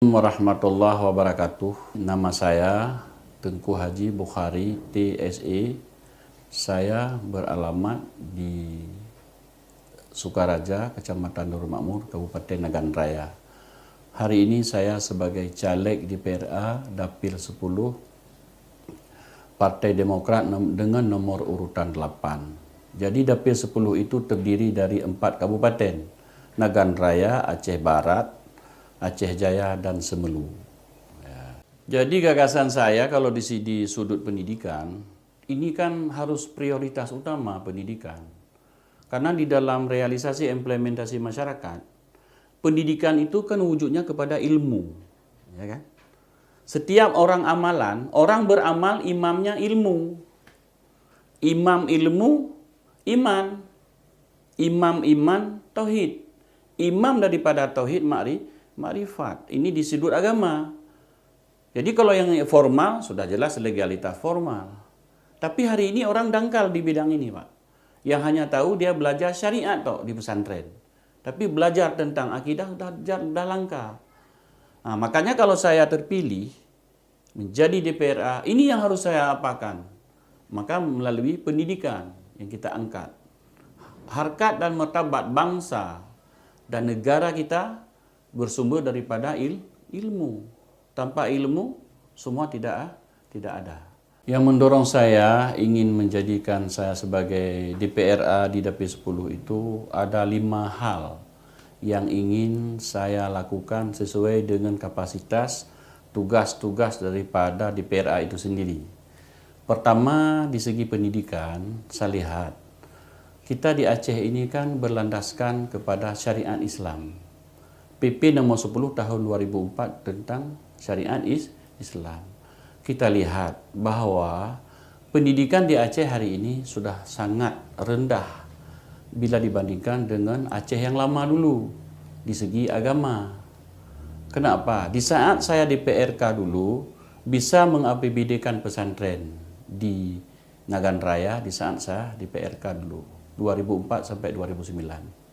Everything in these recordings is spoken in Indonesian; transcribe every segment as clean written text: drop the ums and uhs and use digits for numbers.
Warahmatullahi wabarakatuh. Nama saya Tengku Haji Bukhari TSE. Saya beralamat di Sukaraja, Kecamatan Nurul Makmur, Kabupaten Nagan Raya. Hari ini saya sebagai caleg di PRA Dapil 10 Partai Demokrat dengan nomor urutan 8. Jadi Dapil 10 itu terdiri dari 4 kabupaten: Nagan Raya, Aceh Barat, Aceh Jaya, dan Semelu. Ya. Jadi gagasan saya kalau di sudut pendidikan, ini kan harus prioritas utama pendidikan. Karena di dalam realisasi implementasi masyarakat, pendidikan itu kan wujudnya kepada ilmu. Ya kan? Setiap orang amalan, orang beramal, imamnya ilmu. Imam ilmu, iman. Imam iman, tauhid. Imam daripada tauhid, makrifat. Ini di sudut agama. Jadi kalau yang formal, sudah jelas legalitas formal. Tapi hari ini orang dangkal di bidang ini, Pak. Yang hanya tahu dia belajar syariat toh di pesantren. Tapi belajar tentang akidah sudah langka. Nah, makanya kalau saya terpilih menjadi DPRA, ini yang harus saya apakan. Maka melalui pendidikan yang kita angkat. Harkat dan martabat bangsa dan negara kita bersumber daripada ilmu. Tanpa ilmu, semua tidak ada. Yang mendorong saya ingin menjadikan saya sebagai DPRA di Dapil 10 itu ada 5 hal yang ingin saya lakukan sesuai dengan kapasitas tugas-tugas daripada DPRA itu sendiri. Pertama, di segi pendidikan, saya lihat kita di Aceh ini kan berlandaskan kepada syariat Islam. PP nomor 10 tahun 2004 tentang syariat Islam. Kita lihat bahwa pendidikan di Aceh hari ini sudah sangat rendah bila dibandingkan dengan Aceh yang lama dulu di segi agama. Kenapa? Di saat saya di PRK dulu bisa meng-APBD-kan pesantren di Nagan Raya di saat saya di PRK dulu 2004 sampai 2009.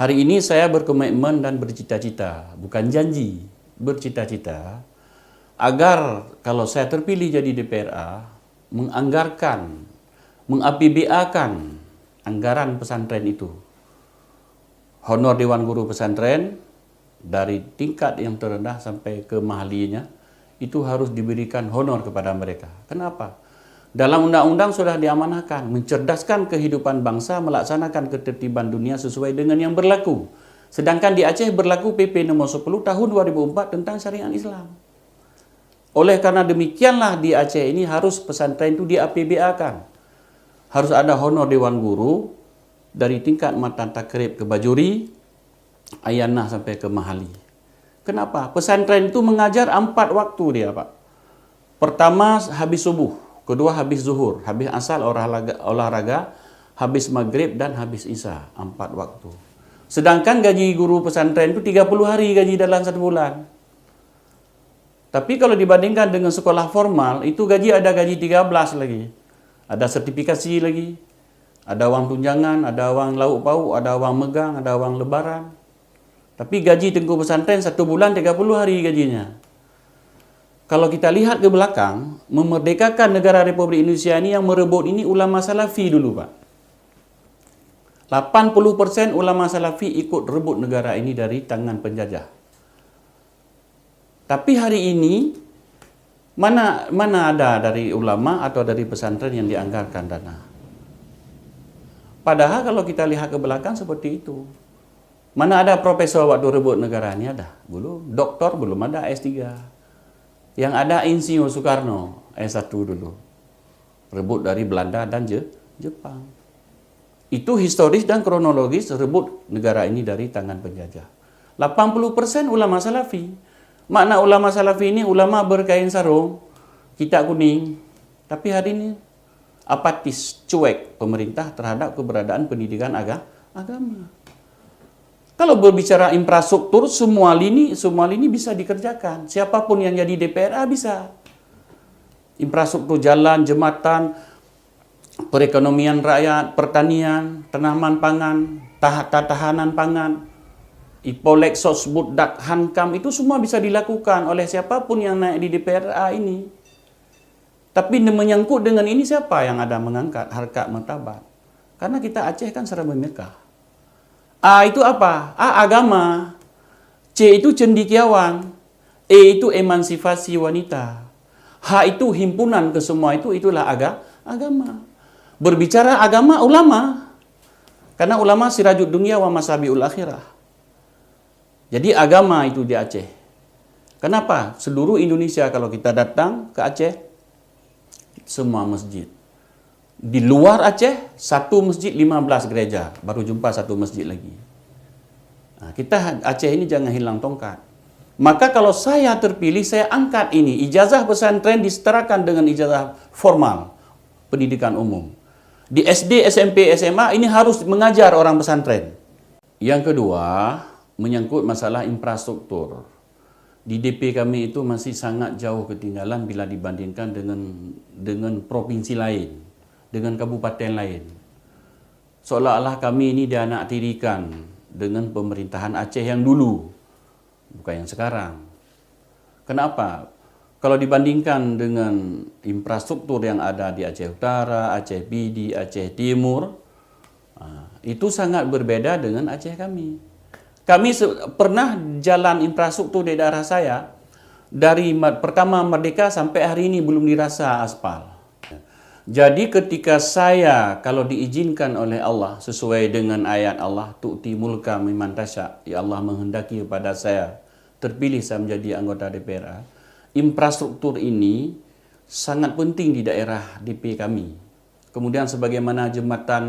Hari ini saya berkomitmen dan bercita-cita, bukan janji, bercita-cita agar kalau saya terpilih jadi DPRA, menganggarkan, meng-APBA-kan anggaran pesantren itu. Honor Dewan Guru Pesantren dari tingkat yang terendah sampai ke mahalinya itu harus diberikan honor kepada mereka. Kenapa? Dalam undang-undang sudah diamanahkan mencerdaskan kehidupan bangsa, melaksanakan ketertiban dunia sesuai dengan yang berlaku. Sedangkan di Aceh berlaku PP nomor 10 tahun 2004 tentang syariat Islam. Oleh karena demikianlah di Aceh ini harus pesantren itu di-APBA-kan. Harus ada honor Dewan Guru dari tingkat matan takrib ke bajuri, ayanah sampai ke mahali. Kenapa? Pesantren itu mengajar 4 waktu dia, Pak. Pertama habis subuh, kedua habis zuhur, habis asar olahraga, habis maghrib dan habis isya, 4 waktu. Sedangkan gaji guru pesantren itu 30 hari gaji dalam 1 bulan. Tapi kalau dibandingkan dengan sekolah formal, itu gaji ada gaji 13 lagi. Ada sertifikasi lagi. Ada wang tunjangan, ada wang lauk pauk, ada wang megang, ada wang lebaran. Tapi gaji tengku pesantren 1 bulan 30 hari gajinya. Kalau kita lihat ke belakang, memerdekakan negara Republik Indonesia ini yang merebut ini ulama salafi dulu, Pak. 80% ulama salafi ikut rebut negara ini dari tangan penjajah. Tapi hari ini mana ada dari ulama atau dari pesantren yang dianggarkan dana. Padahal kalau kita lihat ke belakang seperti itu. Mana ada profesor waktu rebut negara ini ada? Belum. Doktor belum ada, S3. Yang ada Insinyur Soekarno, S1 dulu. Rebut dari Belanda dan Jepang. Itu historis dan kronologis rebut negara ini dari tangan penjajah. 80% ulama salafi. Makna ulama salafi ini ulama berkain sarung, kitab kuning. Tapi hari ini apatis, cuek pemerintah terhadap keberadaan pendidikan agama. Kalau berbicara infrastruktur, semua lini bisa dikerjakan. Siapapun yang jadi DPRA bisa. Infrastruktur jalan, jembatan, perekonomian rakyat, pertanian, tanaman pangan, tahanan pangan. Ipolek, Sosbud, Dak, Hankam itu semua bisa dilakukan oleh siapapun yang naik di DPRA ini. Tapi menyangkut dengan ini siapa yang ada mengangkat harkat martabat? Karena kita Aceh kan serba Mekah. A itu apa? A agama. C itu cendekiawan. E itu emansipasi wanita. H itu himpunan ke semua itulah agama. Berbicara agama ulama. Karena ulama sirajud dunia wa masabiul akhirah. Jadi agama itu di Aceh. Kenapa? Seluruh Indonesia kalau kita datang ke Aceh, semua masjid. Di luar Aceh, satu masjid 15 gereja. Baru jumpa satu masjid lagi. Nah, kita Aceh ini jangan hilang tongkat. Maka kalau saya terpilih, saya angkat ini. Ijazah pesantren disetarakan dengan ijazah formal pendidikan umum. Di SD, SMP, SMA ini harus mengajar orang pesantren. Yang kedua, menyangkut masalah infrastruktur. Di DP kami itu masih sangat jauh ketinggalan bila dibandingkan dengan provinsi lain, dengan kabupaten lain. Seolah-olah kami ini dianaktirikan dengan pemerintahan Aceh yang dulu, bukan yang sekarang. Kenapa? Kalau dibandingkan dengan infrastruktur yang ada di Aceh Utara, Aceh Pidi, Aceh Timur, itu sangat berbeda dengan Aceh kami. Kami pernah jalan infrastruktur di daerah saya, dari pertama merdeka sampai hari ini belum dirasa aspal. Jadi ketika saya kalau diizinkan oleh Allah sesuai dengan ayat Allah, tu'ti mulka mimman tasya, ya Allah menghendaki kepada saya terpilih saya menjadi anggota DPRA, infrastruktur ini sangat penting di daerah DP kami. Kemudian sebagaimana jembatan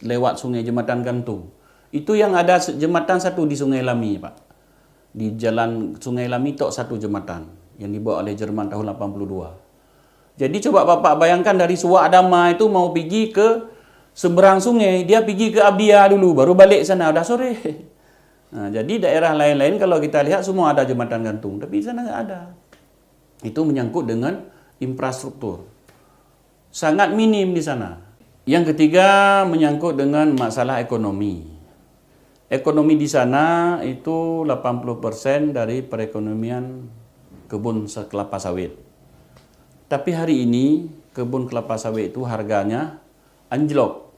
lewat sungai, jembatan gantung, itu yang ada jembatan satu di Sungai Lami, Pak. Di jalan Sungai Lami tok satu jembatan yang dibuat oleh Jerman tahun 82. Jadi coba Bapak bayangkan dari Suwak Adama itu mau pergi ke seberang sungai, dia pergi ke Abdia dulu, baru balik sana, udah sore. Nah, jadi daerah lain-lain kalau kita lihat semua ada jembatan gantung, tapi di sana nggak ada. Itu menyangkut dengan infrastruktur. Sangat minim di sana. Yang ketiga menyangkut dengan masalah ekonomi. Ekonomi di sana itu 80% dari perekonomian kebun kelapa sawit. Tapi hari ini kebun kelapa sawit itu harganya anjlok.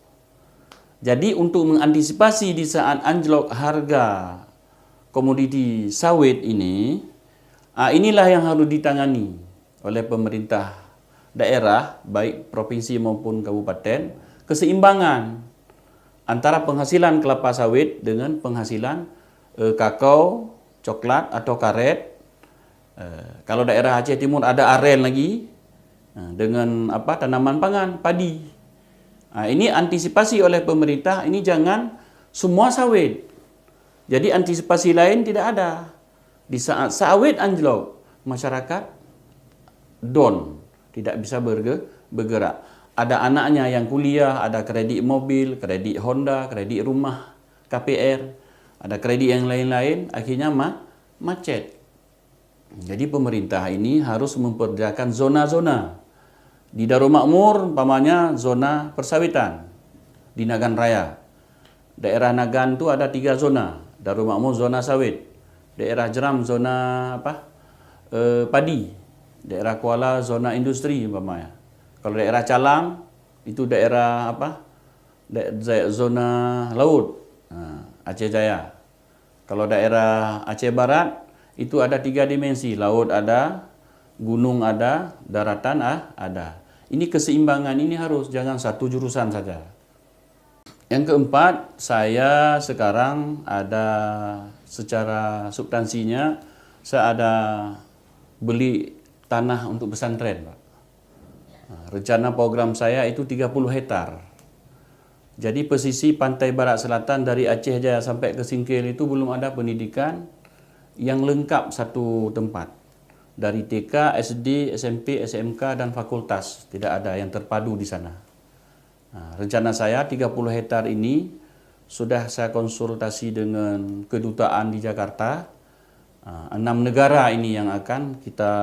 Jadi untuk mengantisipasi di saat anjlok harga komoditi sawit ini, inilah yang harus ditangani oleh pemerintah daerah, baik provinsi maupun kabupaten, keseimbangan antara penghasilan kelapa sawit dengan penghasilan kakao, coklat atau karet. Kalau daerah Aceh Timur ada aren lagi dengan tanaman pangan, padi. Ini antisipasi oleh pemerintah, ini jangan semua sawit. Jadi antisipasi lain tidak ada. Di saat sawit anjlok, masyarakat down, tidak bisa bergerak. Ada anaknya yang kuliah, ada kredit mobil, kredit Honda, kredit rumah, KPR, ada kredit yang lain-lain, akhirnya macet. Jadi pemerintah ini harus memperdayakan zona-zona. Di Darul Makmur, umpamanya zona persawitan di Nagan Raya. Daerah Nagan itu ada 3 zona. Darul Makmur zona sawit, daerah Jeram zona padi, daerah Kuala zona industri umpamanya. Kalau daerah Calang itu daerah zona laut, Aceh Jaya. Kalau daerah Aceh Barat itu ada 3 dimensi, laut ada, gunung ada, daratan ada. Ini keseimbangan ini harus, jangan satu jurusan saja. Yang keempat, saya sekarang ada secara substansinya, saya ada beli tanah untuk pesantren, Pak. Rencana program saya itu 30 hektar. Jadi pesisir pantai barat selatan dari Aceh Jaya sampai ke Singkil itu belum ada pendidikan yang lengkap satu tempat. Dari TK, SD, SMP, SMK dan fakultas tidak ada yang terpadu di sana. Rencana saya 30 hektar ini sudah saya konsultasi dengan kedutaan di Jakarta. 6 negara ini yang akan kita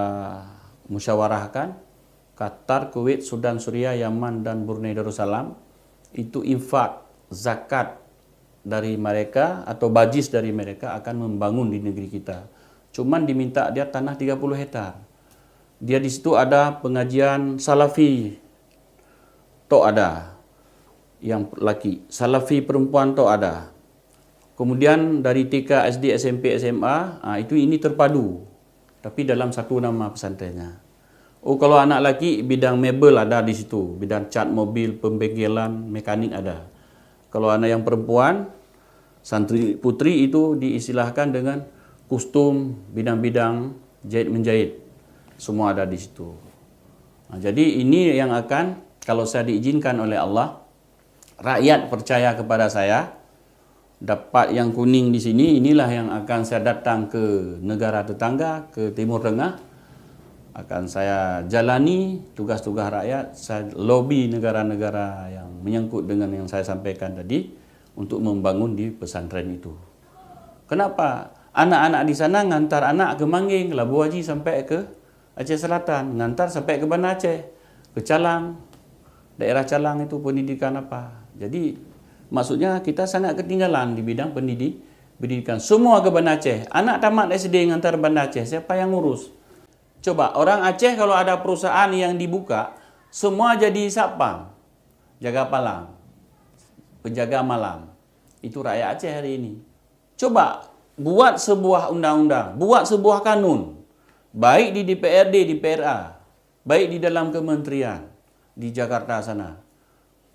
musyawarahkan. Qatar, Kuwait, Sudan, Suriah, Yaman, dan Brunei Darussalam. Itu infak, zakat dari mereka atau bajis dari mereka akan membangun di negeri kita. Cuman diminta dia tanah 30 hektar. Dia di situ ada pengajian Salafi. Tok ada. Yang laki. Salafi perempuan tok ada. Kemudian dari TK, SD, SMP, SMA, itu ini terpadu. Tapi dalam satu nama pesantrennya. Oh, kalau anak laki bidang mebel ada di situ, bidang cat mobil, pembengkelan, mekanik ada. Kalau anak yang perempuan, santri putri itu diistilahkan dengan kostum, bidang-bidang jahit menjahit. Semua ada di situ. Nah, jadi ini yang akan, kalau saya diizinkan oleh Allah, rakyat percaya kepada saya, dapat yang kuning di sini, inilah yang akan saya datang ke negara tetangga, ke Timur Tengah. Akan saya jalani tugas-tugas rakyat, saya lobby negara-negara yang menyangkut dengan yang saya sampaikan tadi untuk membangun di pesantren itu. Kenapa? Anak-anak di sana ngantar anak ke Mangging, ke Labu Haji sampai ke Aceh Selatan, ngantar sampai ke Banda Aceh, ke Calang, daerah Calang itu pendidikan apa. Jadi maksudnya kita sangat ketinggalan di bidang pendidikan. Semua ke Banda Aceh, anak tamat SD ngantar Banda Aceh, siapa yang ngurus? Coba, orang Aceh kalau ada perusahaan yang dibuka, semua jadi satpam, jaga palang, penjaga malam. Itu rakyat Aceh hari ini. Coba, buat sebuah undang-undang, buat sebuah kanun, baik di DPRD, di PRA, baik di dalam kementerian, di Jakarta sana.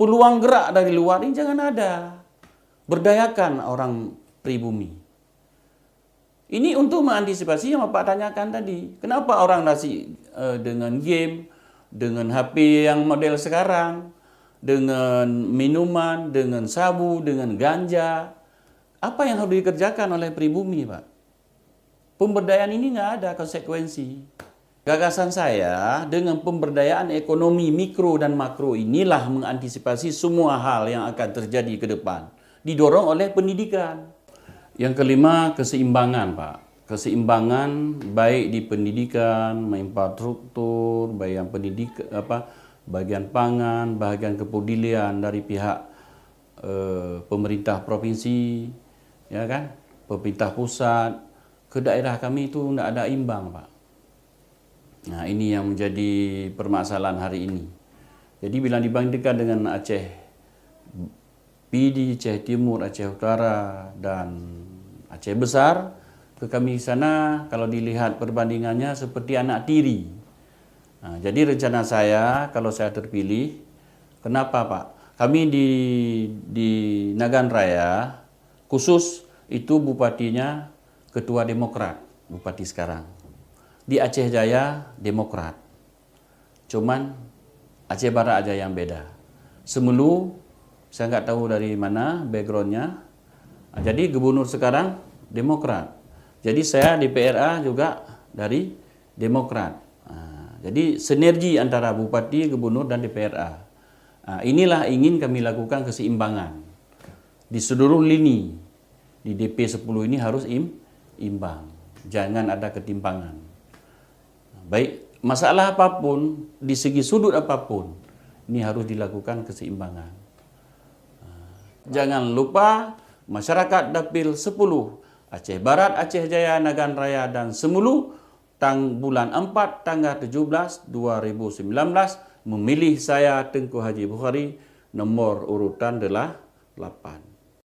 Peluang gerak dari luar ini jangan ada. Berdayakan orang pribumi. Ini untuk mengantisipasi yang Bapak tanyakan tadi. Kenapa orang nasi dengan game, dengan HP yang model sekarang, dengan minuman, dengan sabu, dengan ganja. Apa yang harus dikerjakan oleh pribumi, Pak? Pemberdayaan ini nggak ada konsekuensi. Gagasan saya dengan pemberdayaan ekonomi mikro dan makro inilah mengantisipasi semua hal yang akan terjadi ke depan. Didorong oleh pendidikan. Yang kelima, keseimbangan, Pak. Keseimbangan baik di pendidikan, infrastruktur, baik yang bagian pangan, bagian kepedulian dari pihak pemerintah provinsi, ya kan, pemerintah pusat, ke daerah kami itu tidak ada imbang, Pak. Nah, ini yang menjadi permasalahan hari ini. Jadi bila dibandingkan dengan Aceh PD, Aceh Timur, Aceh Utara, dan Aceh Besar, ke kami sana kalau dilihat perbandingannya seperti anak tiri. Nah, jadi rencana saya kalau saya terpilih, kenapa Pak? Kami di Nagan Raya, khusus itu bupatinya ketua Demokrat, bupati sekarang. Di Aceh Jaya, Demokrat. Cuman Aceh Barat aja yang beda. Semelu, saya nggak tahu dari mana backgroundnya. Jadi gubernur sekarang Demokrat. Jadi saya di PRA juga dari Demokrat. Jadi sinergi antara bupati, gubernur, dan DPRA. Inilah ingin kami lakukan keseimbangan. Di seluruh lini, di DP 10 ini harus imbang. Jangan ada ketimpangan. Baik, masalah apapun, di segi sudut apapun, ini harus dilakukan keseimbangan. Jangan lupa masyarakat Dapil 10, Aceh Barat, Aceh Jaya, Nagan Raya, dan Semulu, bulan 4, tanggal 17, 2019, memilih saya Tengku Haji Bukhari, nomor urutan adalah 8.